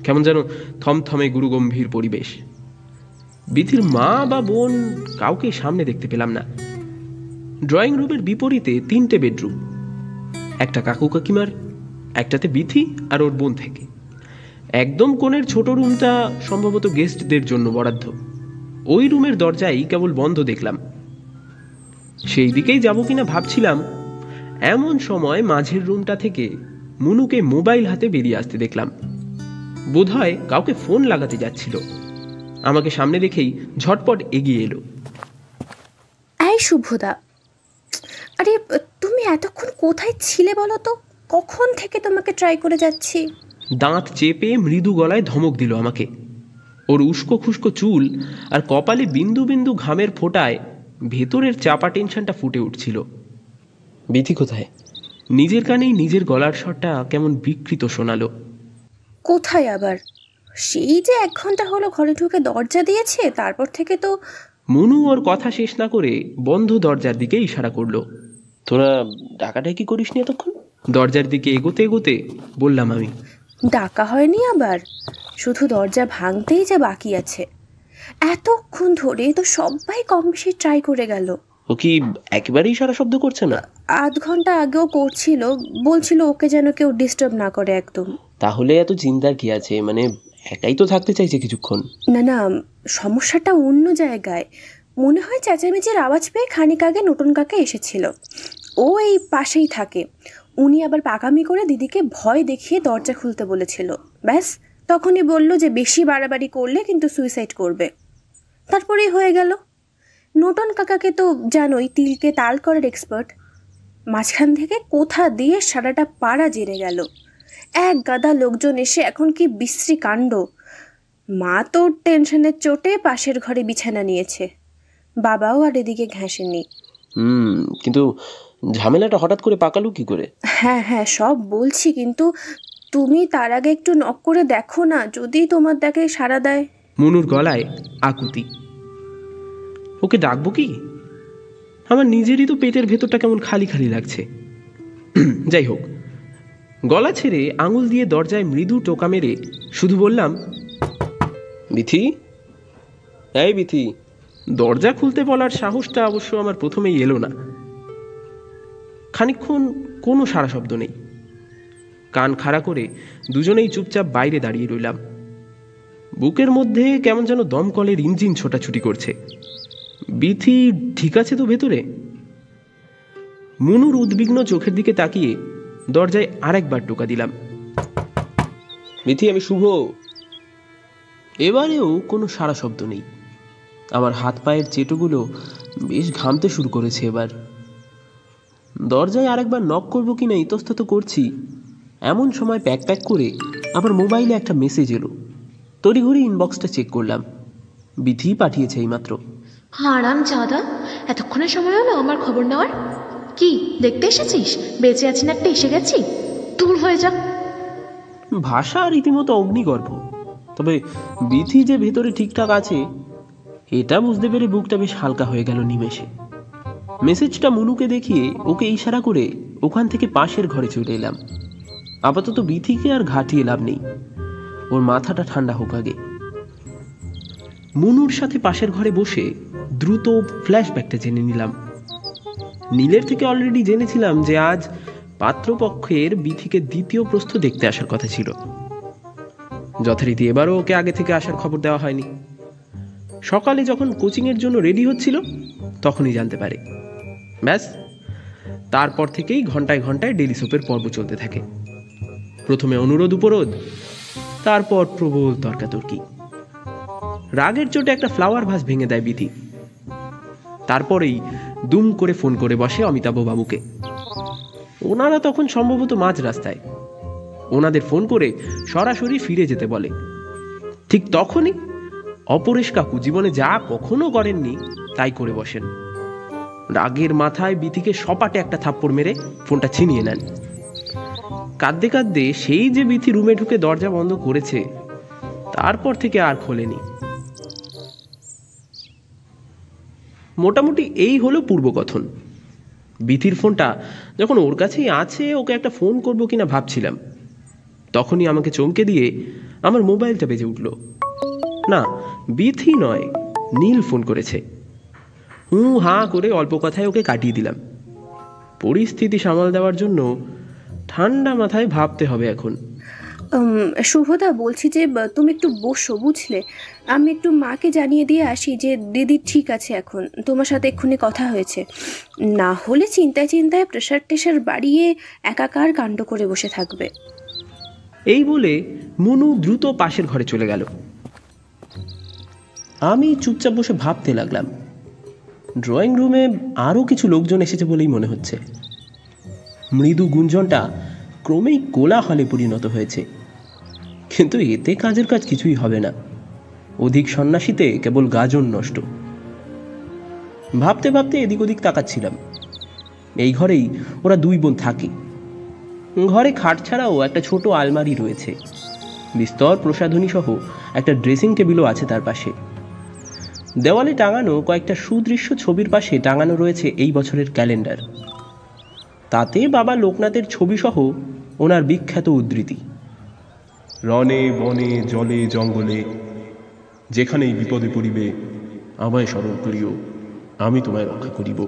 কেমন যেন থমথমে গুরুগম্ভীর পরিবেশ। বিথির মা বা বোন কাউকে সামনে দেখতে পেলাম না। ড্রয়িং রুমের বিপরীতে 3টে বেডরুম, একটা কাকু কাকিমার, একটাতে বিথি আর ওর বোন থেকে। একদম কোণের ছোট রুমটা সম্ভবত গেস্টদের জন্য বরাদ্দ। ওই রুমের দরজাই কেবল বন্ধ দেখলাম। সেই দিকেই যাব কিনা ভাবছিলাম, এমন সময় মাঝের রুমটা থেকে মুনুকে মোবাইল হাতে বেরিয়ে আসতে দেখলাম। বোধহয় কাউকে ফোন লাগাতে যাচ্ছিল। আমাকে সামনে দেখেই ঝটপট এগিয়ে এলো। এই শুভদা, আরে তুমি এতক্ষণ কোথায় ছিলে বলো তো? কখন থেকে তোমাকে ট্রাই করে যাচ্ছি। দাঁত চেপে মৃদু গলায় ধমক দিল আমাকে। ওর উস্কো খুস্কো চুল আর কপালে বিন্দু বিন্দু ঘামের ফোঁটায় ভেতরের চাপা টেনশনটা ফুটে উঠছিল। বিথি কোথায়? নিজের কানেই নিজের গলার স্বরটা কেমন বিকৃত শোনালো। কোথায় আবার? সেই যে 1 ঘন্টা হলো ঘরে ঢুকে দরজা দিয়েছে, তারপর থেকে তো। মুনু ওর কথা শেষ না করে বন্ধ দরজার দিকে ইশারা করলো। তোরা ডাকাডাকি করিস নি এতক্ষণ? দরজার দিকে এগোতে এগোতে বললাম আমি। ডাকা হয়নি আবার, শুধু দরজা ভাঙতেই যা বাকি আছে। এতক্ষণ ধরে তো সবাই কম বেশি ট্রাই করে গেল। ও কি একেবারেই সারা শব্দ করছে না? আধ ঘন্টা আগেও করছিল, বলছিল ওকে যেন কেউ ডিস্টার্ব না করে একদম। তাহলে এত চিন্তার কি আছে? মানে একাই তো থাকতে চাইছে কিছুক্ষণ। না না, সমস্যাটা অন্য জায়গায়। মনে হয় চেঁচামেচির আওয়াজ পেয়ে খানিক আগে নতুন কাকা এসেছিল। ও এই পাশেই থাকে। উনি আবার পাকামি করে দিদিকে ভয় দেখিয়ে দরজা খুলতে বলেছিল। ব্যাস, তখনই বলল যে বেশি বাড়াবাড়ি করলে কিন্তু সুইসাইড করবে। তারপরেই হয়ে গেল। নতুন কাকাকে তো জানোই, তিলকে তাল করার এক্সপার্ট। মাঝখান থেকে কোথা দিয়ে সারাটা পাড়া জেরে গেল। এক গাদা লোকজন এসে এখন কি বিশ্রী কাণ্ড। মা তো টেনশনের চোটে পাশের ঘরে বিছানা নিয়েছে, বাবাও আর এদিকে ঘেঁষেনি। কিন্তু ঝামেলাটা হঠাৎ করে পাকালো কি করে? হ্যাঁ হ্যাঁ সব বলছি, কিন্তু তুমি তার আগে একটু নক করে দেখো না, যদি তোমার ডাকে সাড়া দেয়। মনুর গলায় আকুতি। ওকে ডাকবো কি? আমার নিজেরই তো পেটের ভেতরটা কেমন খালি খালি লাগছে। যাই হোক, গলা ছেড়ে আঙুল দিয়ে দরজায় মৃদু টোকা মেরে শুধু বললাম, বিথি, এই বিথি। দরজা খুলতে বলার সাহসটা অবশ্য আমার প্রথমেই এলো না। খানিকক্ষণ কোনো সাড়া শব্দ নেই। কান খাড়া করে দুজনেই চুপচাপ বাইরে দাঁড়িয়ে রইলাম। বুকের মধ্যে কেমন যেন দমকলের ইঞ্জিন ছোটাছুটি করছে। বিথি ঠিক আছে তো ভেতরে? মনুর উদ্বিগ্ন চোখের দিকে তাকিয়ে দরজায় আরেকবার টোকা দিলাম। বিথি, আমি শুভ। এবারেও কোনো সাড়া শব্দ নেই। আমার হাত পায়ের চেটোগুলো বেশ ঘামতে শুরু করেছে এবার। দরজায় আরেকবার নক করবো কিনা ইতস্তত করছি, এমন সময় প্যাক প্যাক করে আমার মোবাইলে একটা মেসেজ এলো। তড়িঘড়ি ইনবক্সটা চেক করলাম। বিথি পাঠিয়েছে এইমাত্র। হারাম জাদা, এতক্ষণের সময় হলো আমার খবর নেওয়ার? কি দেখতে এসেছিস? বেঁচে আছি না একটা এসে গেছি? দূর হয়ে যা। ভাষা রীতিমতো অগ্নিগর্ভ, তবে বিথি যে ভেতরে ঠিকঠাক আছে এটা বুঝতে পেরে বুকটা বেশ হালকা হয়ে গেল নিমেষে। মেসেজটা মনুকে দেখিয়ে ওকে ইশারা করে ওখান থেকে পাশের ঘরে চলে এলাম। আপাতত বিথিকে আর ঘাটিয়ে লাভ নেই, ওর মাথাটা ঠান্ডা হোক আগে। মনুর সাথে পাশের ঘরে বসে দ্রুত ফ্ল্যাশব্যাকটা জেনে নিলাম। নীলের থেকে অলরেডি জেনেছিলাম যে আজ পাত্রপক্ষের বিথিকে দ্বিতীয় প্রস্থ দেখতে আসার কথা ছিল। যথারীতি এবারও ওকে আগে থেকে আসার খবর দেওয়া হয়নি। সকালে যখন কোচিংয়ের জন্য রেডি হচ্ছিল তখনই জানতে পারে। ব্যাস, তারপর থেকেই ঘন্টায় ঘন্টায় ডেলি সোপের পর্ব চলতে থাকে। প্রথমে অনুরোধ উপরোধ, তারপর প্রবল তর্কাতর্কি। রাগের চোটে একটা ফ্লাওয়ার ভাস ভেঙে দেয় বিথি। তারপরেই দুম করে ফোন করে বসে অমিতাভ বাবুকে। ওনারা তখন সম্ভবত মাঝ রাস্তায়। ওনাদের ফোন করে সরাসরি ফিরে যেতে বলে। ঠিক তখনই অপরেশ কাকু জীবনে যা কখনো করেননি তাই করে বসেন। রাগের মাথায় বিথিকে সপাটে একটা থাপ্পড় মেরে ফোনটা ছিনিয়ে নেন। কাঁদতে কাঁদতে সেই যে বিথি রুমে ঢুকে দরজা বন্ধ করেছে তারপর থেকে আর খোলেনি। মোটামুটি এই হলো পূর্বকথন। বিথির ফোনটা যখন ওর কাছেই আছে, ওকে একটা ফোন করবো কিনা ভাবছিলাম, তখনই আমাকে চমকে দিয়ে আমার মোবাইলটা বেজে উঠল। না, বিথি নয়, নীল ফোন করেছে। হাঁ করে অল্প কথায় ওকে কাটিয়ে দিলাম। পরিস্থিতি সামাল দেওয়ার জন্য ঠান্ডা মাথায় ভাবতে হবে এখন। শুভদা, বলছি যে তুমি একটু বসো, বুঝলে? আমি একটু মাকে জানিয়ে দিয়ে আসি যে দিদি ঠিক আছে, এখন তোমার সাথে এক্ষুনি কথা হয়েছে। না হলে চিন্তায় চিন্তায় প্রেশার টেশার বাড়িয়ে একাকার কাণ্ড করে বসে থাকবে। এই বলে মনু দ্রুত পাশের ঘরে চলে গেল। আমি চুপচাপ বসে ভাবতে লাগলাম। ড্রয়িং রুমে আরও কিছু লোকজন এসেছে বলেই মনে হচ্ছে। মৃদু গুঞ্জনটা ক্রমেই কোলাহলে পরিণত হয়েছে, কিন্তু এতে কাজের কাজ কিছুই হবে না। অধিক সন্ন্যাসীতে কেবল গাজন নষ্ট। ভাবতে ভাবতে এদিক ওদিক তাকাচ্ছিলাম। এই ঘরেই ওরা দুই বোন থাকে। ঘরে খাট ছাড়াও একটা ছোট আলমারি রয়েছে। বিস্তর প্রসাধনী সহ একটা ড্রেসিং টেবিলও আছে তার পাশে। দেওয়ালে টাঙানো কয়েকটা সুদৃশ্য ছবির পাশে টাঙানো রয়েছে এই বছরের ক্যালেন্ডার। তাতে বাবা লোকনাথের ছবি সহ ওনার বিখ্যাত উদ্ধৃতি, রণে বনে জলে জঙ্গলে যেখানেই বিপদে পড়িবে আমায় স্মরণ করিও, আমি তোমায় রক্ষা করিব।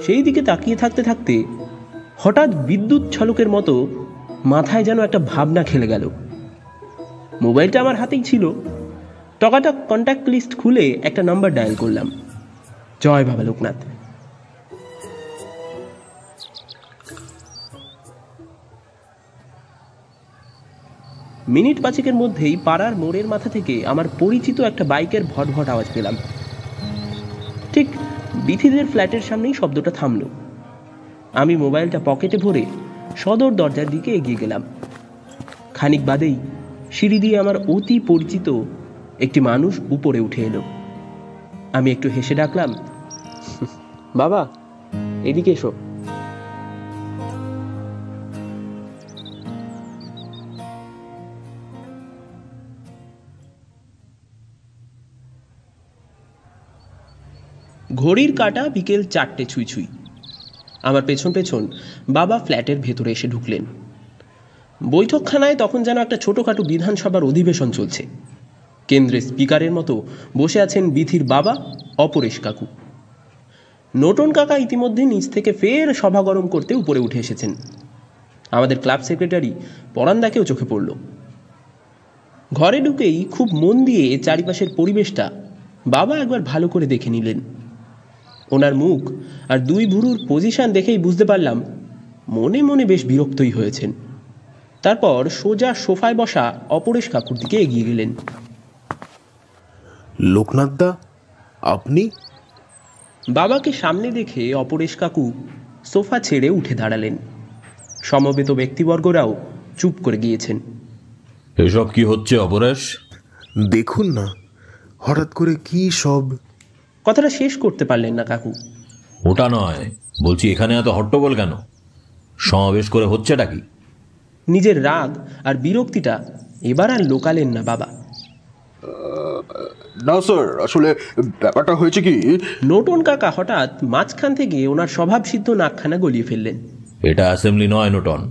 সেই দিকে তাকিয়ে থাকতে থাকতে হঠাৎ বিদ্যুৎ ঝলকের মতো মাথায় যেন একটা ভাবনা খেলে গেল। মোবাইলটা আমার হাতেই ছিল। টকাটক কন্ট্যাক্ট লিস্ট খুলে একটা নাম্বার ডায়াল করলাম। জয় বাবা লোকনাথ। মিনিট পাঁচেকের মধ্যেই পাড়ার মোড়ের মাথা থেকে আমার পরিচিত একটা বাইকের ভটভট আওয়াজ পেলাম। ঠিক বিথিদের ফ্ল্যাটের সামনেই শব্দটা থামলো। আমি মোবাইলটা পকেটে ভরে সদর দরজার দিকে এগিয়ে গেলাম। খানিক বাদেই সিঁড়ি দিয়ে আমার অতি পরিচিত একটি মানুষ উপরে উঠে এলো। আমি একটু হেসে ডাকলাম, বাবা, এদিকে এসো। ঘড়ির কাঁটা বিকেল 4টে ছুঁই ছুঁই। আমার পেছন পেছন বাবা ফ্ল্যাটের ভেতরে এসে ঢুকলেন। বৈঠকখানায় তখন যেন একটা ছোটোখাটো বিধানসভার অধিবেশন চলছে। কেন্দ্রে স্পিকারের মতো বসে আছেন বিথির বাবা অপরেশ কাকু। নোটন কাকা ইতিমধ্যে নিচ থেকে ফের সভা গরম করতে উপরে উঠে এসেছেন। আমাদের ক্লাব সেক্রেটারি পরান্দাকেও চোখে পড়ল। ঘরে ঢুকেই খুব মন দিয়ে চারিপাশের পরিবেশটা বাবা একবার ভালো করে দেখে নিলেন। ওনার মুখ আর দুই ভুরুর পজিশন দেখেই বুঝতে পারলাম মনে মনে বেশ বিরক্তই হয়েছেন। তারপর সোজা সোফায় বসা অপরেশ কাকুর দিকে এগিয়ে গেলেন। লোকনাথদা, আপনি? বাবাকে সামনে দেখে অপরেশ কাকু সোফা ছেড়ে উঠে দাঁড়ালেন। সমবেত ব্যক্তিবর্গরাও চুপ করে গিয়েছেন। এসব কি হচ্ছে অপরেশ? দেখুন না, হঠাৎ করে কি সব। কথাটা শেষ করতে পারলেন না কাকু। ওটা নয়, বলছি এখানে এত হট্টগোল কেন? সমাবেশ করে হচ্ছেটা কি? নিজের রাগ আর বিরক্তিটা এবার আর লোকালেন না বাবা। না স্যার, আসলে ব্যাপারটা হয়েছে কি। নোটন কাকা হঠাৎ মাঝখান থেকে ওনার স্বভাবসিদ্ধ নাকখানা গলিয়ে ফেললেন। এটা অ্যাসেম্বলি নয় নোটন,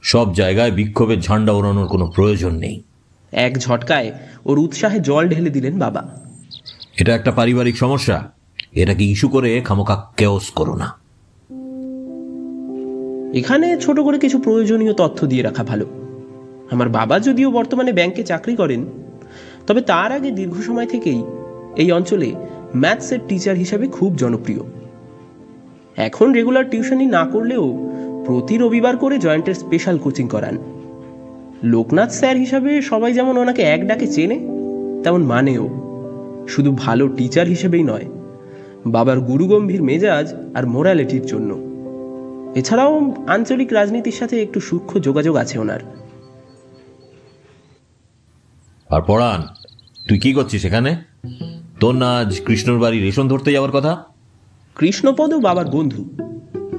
সব জায়গায় বিক্ষোভের ঝান্ডা ওড়ানোর কোনো প্রয়োজন নেই। এক ঝটকায় ওর উৎসাহে জল ঢেলে দিলেন বাবা। এটা একটা পারিবারিক সমস্যা, এটাকে ইস্যু করে খামোখা কেওস করো না। এখানে ছোট করে কিছু প্রয়োজনীয় তথ্য দিয়ে রাখা ভালো। আমার বাবা যদিও বর্তমানে ব্যাংকে চাকরি করেন, তবে তার আগে দীর্ঘ সময় থেকেই এই অঞ্চলে ম্যাথসের টিচার হিসাবে খুব জনপ্রিয়। এখন রেগুলার টিউশনি না করলেও প্রতি রবিবার করে জয়েন্টের স্পেশাল কোচিং করান। লোকনাথ স্যার হিসাবে সবাই যেমন ওনাকে এক ডাকে চেনে, তেমন মানেও। শুধু ভালো টিচার হিসেবেই নয়, বাবার গুরুগম্ভীর মেজাজ আর মোরালিটির জন্য। এছাড়াও আঞ্চলিক রাজনীতির সাথে একটু সূক্ষ্ম যোগাযোগ আছে ওনার। আর পড়ান, তুই কি করছিস এখানে? তোর না আজ কৃষ্ণর বাড়ি রেশন ধরতে যাওয়ার কথা? কৃষ্ণপদও বাবার বন্ধু।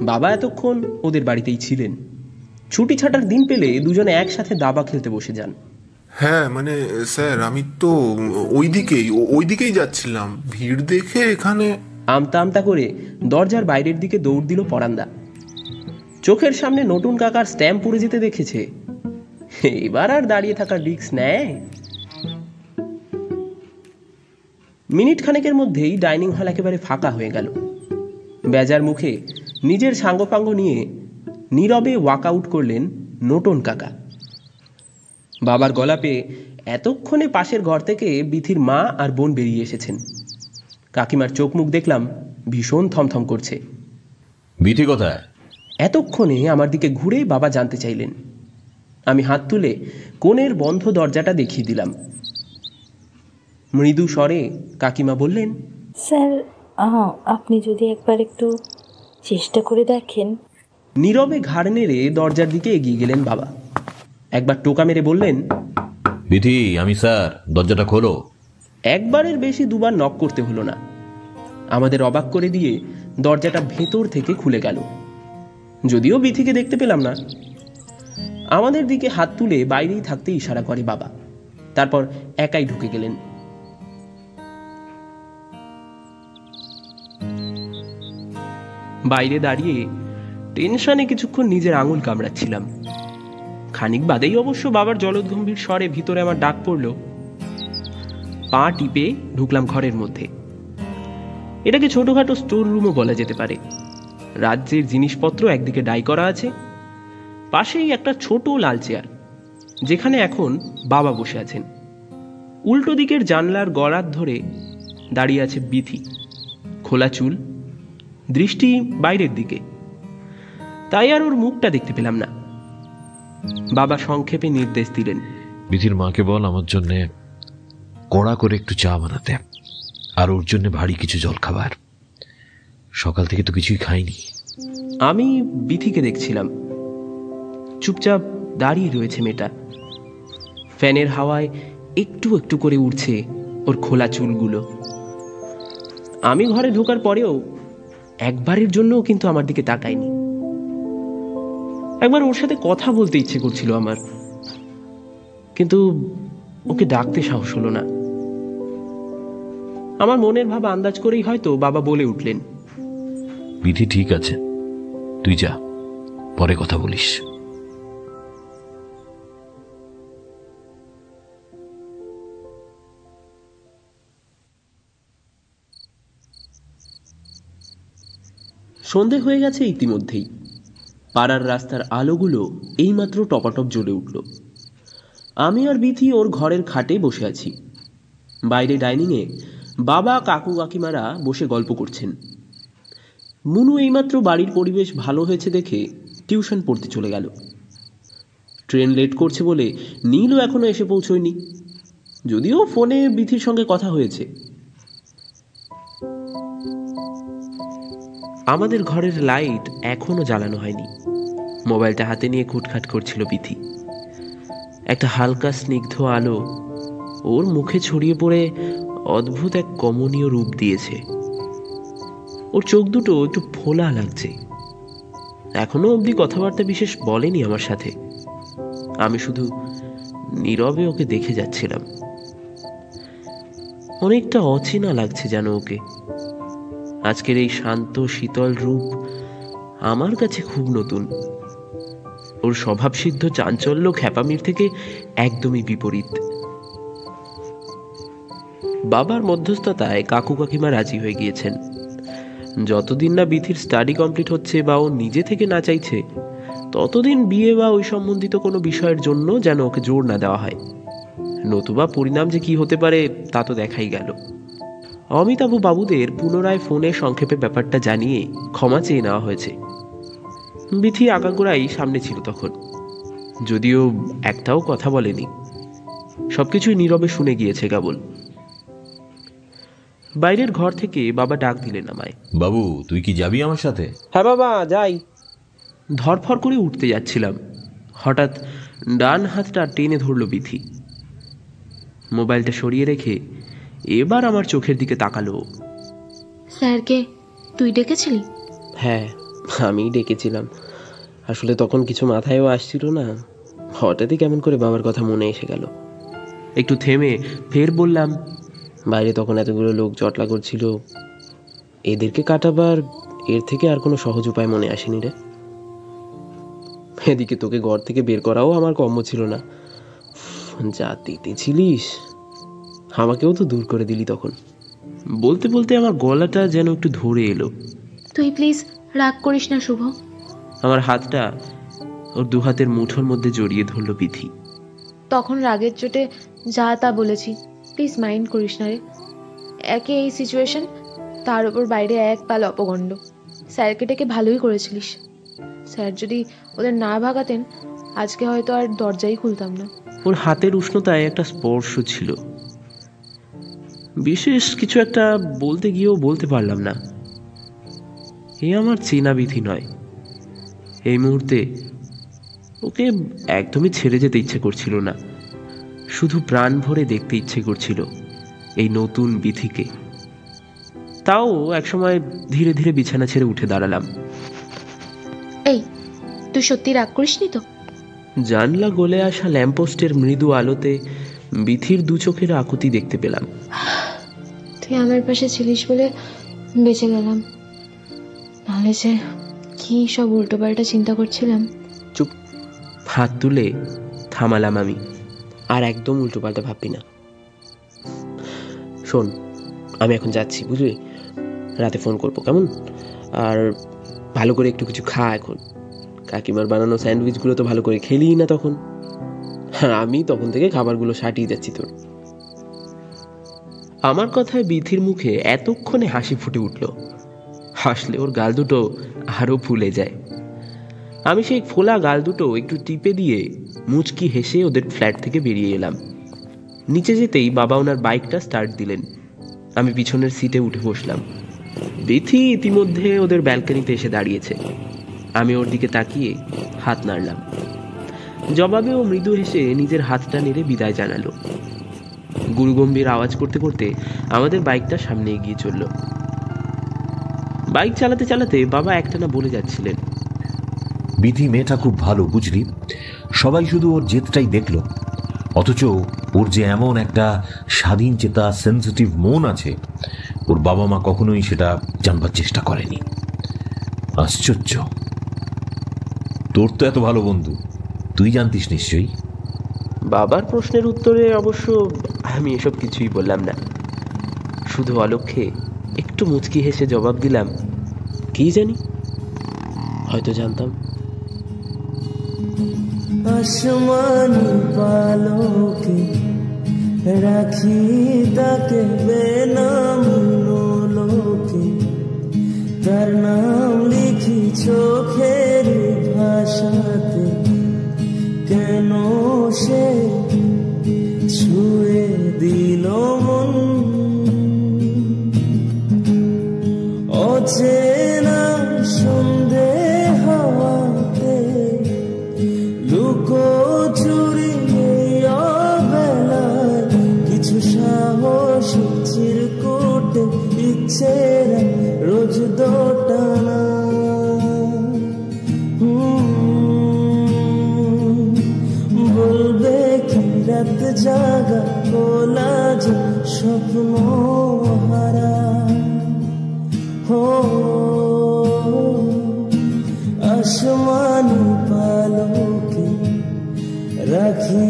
বাবা এতক্ষণ ওদের বাড়িতেই ছিলেন। ছুটি ছাটার দিন পেলে দুজনে একসাথে দাবা খেলতে বসে যান। হ্যাঁ মানে স্যার, আমি তো ওইদিকেই যাচ্ছিলাম, ভিড় দেখে এখানে। আমতা আমতা করে দরজার বাইরের দিকে দৌড় দিল পরান্দা। চোখের সামনে নতুন কাকার স্ট্যাম্প পড়ে যেতে দেখেছে। এবার আর দাঁড়িয়ে থাকার রিস্ক নেয়। মিনিট খানেকের মধ্যেই ডাইনিং হল একেবারে ফাঁকা হয়ে গেল। বেজার মুখে নিজের সাঙ্গপাঙ্গ নিয়ে নীরবে ওয়াকআউট করলেন নোটন কাকা। বাবার গলা পেয়ে এতক্ষণে পাশের ঘর থেকে বিথির মা আর বোন বেরিয়ে এসেছেন। কাকিমার চোখ মুখ দেখলাম ভীষণ থমথম করছে। বিথি কোথায়? এতক্ষণে আমার দিকে ঘুরে বাবা জানতে চাইলেন। আমি হাত তুলে কোণের বন্ধ দরজাটা দেখিয়ে দিলাম। মৃদু স্বরে কাকিমা বললেন, স্যার, আপনি যদি একবার একটু চেষ্টা করে দেখেন। নীরবে ঘাড় নেড়ে দরজার দিকে এগিয়ে গেলেন বাবা। একবার টোকা মেরে বললেন, বিথি, আমি স্যার, দরজাটা খোলো। একবারের বেশি দুবার নক করতে হলো না। আমাদের অবাক করে দিয়ে দরজাটা ভেতর থেকে খুলে গেল। যদিও বিথিকে দেখতে পেলাম না। আমাদের দিকে হাত তুলে বাইরেই থাকতে ইশারা করে বাবা। তারপর একাই ঢুকে গেলেন। বাইরে দাঁড়িয়ে টেনশনে কিছুক্ষণ নিজের আঙুল কামড়াচ্ছিলাম। খানিক বাদেই অবশ্য বাবার জলদগম্ভীর স্বরে ভিতরে আমার ডাক পড়ল। পা টিপে ঢুকলাম ঘরের মধ্যে। এটাকে ছোটখাটো স্টোর রুমও বলা যেতে পারে। রাজ্যের জিনিসপত্র একদিকে ডাই করা আছে, পাশেই একটা ছোট লাল চেয়ার, যেখানে এখন বাবা বসে আছেন। উল্টো দিকের জানলার গড়ার ধরে দাঁড়িয়ে আছে বিথি, খোলা চুল, দৃষ্টি বাইরের দিকে। তাই আর ওর মুখটা দেখতে পেলাম না। বাবা সংক্ষেপে নির্দেশ দিলেন, বিথির মাকে বল আমার জন্যে কড়া করে একটু চা বানাতে, আর ওর জন্য ভারী কিছু জল খাবার। সকাল থেকে তো কিছুই খাইনি। আমি বিথিকে দেখছিলাম। চুপচাপ দাঁড়িয়ে রয়েছে মেয়েটা। ফ্যানের হাওয়ায় একটু একটু করে উড়ছে ওর খোলা চুলগুলো। আমি ঘরে ঢোকার পরেও একবারের জন্যও কিন্তু আমার দিকে তাকায়নি। একবার ওর সাথে কথা বলতে ইচ্ছে করছিল আমার, কিন্তু ওকে ডাকতে সাহস হলো না। আমার মনের ভাব আন্দাজ করেই হয়তো বাবা বলে উঠলেন, বিধি ঠিক আছে, তুই যা, পরে কথা বলিস। সন্ধে হয়ে গেছে ইতিমধ্যেই। পাড়ার রাস্তার আলোগুলো এইমাত্র টপাটপ জ্বলে উঠল। আমি আর বিথি ওর ঘরের খাটে বসে আছি। বাইরে ডাইনিংয়ে বাবা কাকু কাকিমারা বসে গল্প করছেন। মুনু এইমাত্র বাড়ির পরিবেশ ভালো হয়েছে দেখে টিউশন পড়তে চলে গেল। ট্রেন লেট করছে বলে নীলও এখনো এসে পৌঁছয়নি, যদিও ফোনে বিথির সঙ্গে কথা হয়েছে। আমাদের ঘরের লাইট এখনো জ্বালানো হয়নি। মোবাইলটা হাতে নিয়ে খুটখাট করছিল বিথি। একটা হালকা স্নিগ্ধ আলো ওর মুখে ছড়িয়ে পড়ে অদ্ভুত এক কমনীয় রূপ দিয়েছে। ওর চোখ দুটো একটু ফোলা লাগছে। এখনো অবধি কথাবার্তা বিশেষ বলেনি আমার সাথে। আমি শুধু নীরবে ওকে দেখে যাচ্ছিলাম। অনেকটা অচেনা লাগছে যেন ওকে। আজকের এই শান্ত শীতল রূপ আমার কাছে খুব নতুন। ওর স্বভাবসিদ্ধ চাঞ্চল্য খ্যাপামির থেকে একদমই বিপরীত। বাবার মধ্যস্থতায় কাকু কাকিমা রাজি হয়ে গিয়েছেন। যতদিন না বিথির স্টাডি কমপ্লিট হচ্ছে বা ও নিজে থেকে না চাইছে, ততদিন বিয়ে বা ওই সম্বন্ধিত কোনো বিষয়ের জন্য যেন ওকে জোর না দেওয়া হয়। নতুবা পরিণাম যে কি হতে পারে তা তো দেখাই গেল। অমিতাভ বাবুদের পুনরায় ফোনে সংক্ষেপে ব্যাপারটা জানিয়ে ক্ষমা চেয়ে নেওয়া হয়েছে। বিথি আগাগোড়াই সামনে ছিল তখন, যদিও একটাও কথা বলেনি। সবকিছুই নীরবে শুনে গিয়েছে কেবল। বাইরের ঘর থেকে বাবা ডাক দিলেন আমায়, বাবু তুই কি যাবি আমার সাথে? হ্যাঁ বাবা যাই। ধরফর করে উঠতে যাচ্ছিলাম, হঠাৎ ডান হাতটা টেনে ধরল বিথি। মোবাইলটা সরিয়ে রেখে এবার আমার চোখের দিকে তাকালো। স্যারকে তুই ডেকেছিলি? হ্যাঁ, আমি ডেকেছিলাম। আসলে তখন কিছু মাথায়ও আসছিল না, হঠাৎই কেমন করে বাবার কথা মনে এসে গেল। একটু থেমে ফের বললাম, বাইরে তখন এতগুলো লোক জটলা করছিল, এদেরকে কাটাবার এর থেকে আর কোনো সহজ উপায় মনে আসেনি রে। এদিকে তোকে ঘর থেকে বের করাও আমার কম্য ছিল না। যা দিতে ছিলিস, আমাকেও তো দূর করে দিলি তখন। বলতে বলতে আমার গলাটা যেন একটু ধরে এলো। তুই প্লিজ রাগ করিস না শুভ। আমার হাতটা ওর দু হাতের মুঠোর মধ্যে জড়িয়ে ধরলো বিথি। তখন রাগের চোটে যা তা বলেছি, প্লিজ মাইন্ড করিস না রে। একে এই সিচুয়েশন, তার উপর বাইরে এক পাল অপগণ্ড। স্যারকে ডেকে ভালোই করেছিলিস। স্যার যদি ওদের না ভাগাতেন, আজকে হয়তো আর দরজাই খুলতাম না। ওর হাতের উষ্ণতায় একটা স্পর্শ ছিল। বিশেষ কিছু একটা বলতে গিয়েও বলতে পারলাম না। এ আমার চেনা বিধি নয়। এই মুহূর্তে ওকে একদমই ছেড়ে যেতে ইচ্ছে করছিল না, শুধু প্রাণ ভরে দেখতে ইচ্ছে করছিল এই নতুন বিধিকে। তাও একসময় ধীরে ধীরে বিছানা ছেড়ে উঠে দাঁড়ালাম। এই, তুই সত্যি রাগ করিসনি তো? জানলা গলে আসা ল্যাম্পপোস্টের মৃদু আলোতে বিথির দু চোখের আকুতি দেখতে পেলাম। তুই আমার পাশে ছিলিস বলে বেঁচে গেলাম, নাহলে যে কি সব উল্টোপাল্টা চিন্তা করছিলাম। চুপ। হাত তুলে থামালাম আমি। আর একদম উল্টোপাল্টা ভাববি না। শোন, আমি এখন যাচ্ছি, বুঝলি? রাতে ফোন করবো, কেমন? আর ভালো করে একটু কিছু খা এখন। কাকিমার বানানো স্যান্ডউইচগুলো তো ভালো করে খেলি না তখন। আমি তখন থেকে খাবারগুলো সাটিয়ে যাচ্ছি তোর। আমার কথায় বিথির মুখে এতক্ষণে হাসি ফুটে উঠল। হাসলে ওর গাল দুটো আরো ফুলে যায়। আমি সেই ফোলা গাল দুটো একটু টিপে দিয়ে মুচকি হেসে ওদের ফ্ল্যাট থেকে বেরিয়ে এলাম। নিচে যেতেই বাবা ওনার বাইকটা স্টার্ট দিলেন। আমি পিছনের সিটে উঠে বসলাম। বিথি ইতিমধ্যে ওদের ব্যালকনিতে এসে দাঁড়িয়েছে। আমি ওর দিকে তাকিয়ে হাত নাড়লাম। জবাবে ও মৃদু হেসে নিজের হাতটা নেড়ে বিদায় জানালো। গুরুগম্ভীর আওয়াজ করতে করতে আমাদের বাইকটা সামনে এগিয়ে চলল। বাইক চালাতে চালাতে বাবা একটানা বলে যাচ্ছিলেন, বিধি মেয়েটা খুব ভালো, বুঝলি? সবাই শুধু ওর জেদটাই দেখল, অথচ ওর যে এমন একটা স্বাধীন চেতা সেন্সিটিভ মন আছে, ওর বাবা মা কখনোই সেটা জানবার চেষ্টা করেনি। আশ্চর্য, তোর তো এত ভালো বন্ধু, তুই জানতিস নিশ্চয়ই। বাবার প্রশ্নের উত্তরে অবশ্য আমি এসব কিছুই বললাম না, শুধু অলক্ষ্যে একটু মুচকি হেসে জবাব দিলাম, কি জানি, হয়তো জানতাম। আসমানি পালকে রাখি তাকে বেনাম লোকে, তার নাম লিখি চোখের ভাষাতে, কেন সে ছুঁয়ে দিল মন, অচেনা সন্দেহ হাওয়াতে, লুকোচুরি অবেলায় কিছু সাহস চিরকুটে, ইচ্ছেরা রোজ দোটানা, বলবে কি রাত জাগা খোলা যে স্বপ্ন হারা, আসমানি পালকে রাখি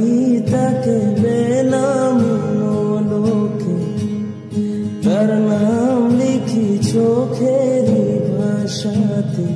তাকে বেনাম লোকে, তার নাম লিখি চোখের ভাষাতে,